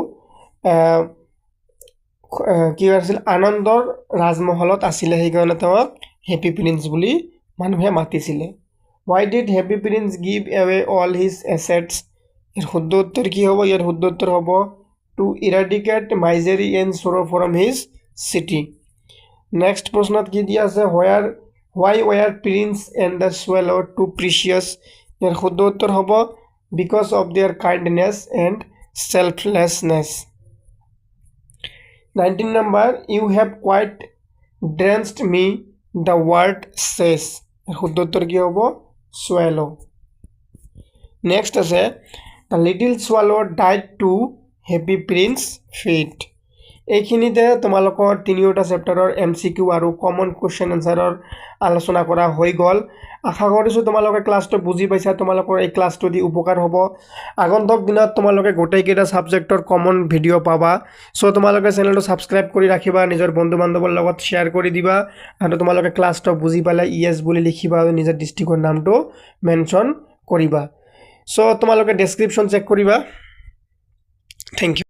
কি আছিল আনন্দৰ ৰাজমহলত আছিলে, সেইকাৰণে তেওঁক হেপী প্ৰিন্স বুলি মানুহে মাতিছিলে। Why did happy prince give away all his assets? ইয়াৰ শুদ্ধ উত্তৰ কি হ'ব? ইয়াৰ শুদ্ধ উত্তৰ হ'ব to eradicate misery and sorrow from his city. Next প্ৰশ্নত কি দিয়া আছে, why were prince and the swallow too precious? ইয়াৰ শুদ্ধ উত্তৰ হ'ব because of their kindness and selflessness. 19 number, you have quite drenched me, the word says. শুদ্ধ উত্তৰ কি হ'ব? swallow. Next আছে, the little swallow died to happy prince fate. এইখিনিতে তোমালোকৰ তিনিওটা চেপ্টাৰৰ MCQ আৰু কমন কুৱেশ্যন এনচাৰৰ আলোচনা কৰা হৈ গ'ল। আশা কৰিছোঁ তোমালোকে ক্লাছটো বুজি পাইছা, তোমালোকৰ এই ক্লাছটো দি উপকাৰ হ'ব। আগন্তুক দিনত তোমালোকে গোটেইকেইটা ছাবজেক্টৰ কমন ভিডিঅ' পাবা। চ' তোমালোকে চেনেলটো ছাবস্ক্ৰাইব কৰি ৰাখিবা, নিজৰ বন্ধু বান্ধৱৰ লগত শ্বেয়াৰ কৰি দিবা আৰু তোমালোকে ক্লাছটো বুজি পালে ইয়েছ বুলি লিখিবা আৰু নিজৰ ডিষ্ট্ৰিক্টৰ নামটো মেনশ্যন কৰিবা। চ' তোমালোকে ডেছক্ৰিপশ্যন চেক কৰিবা। Thank U.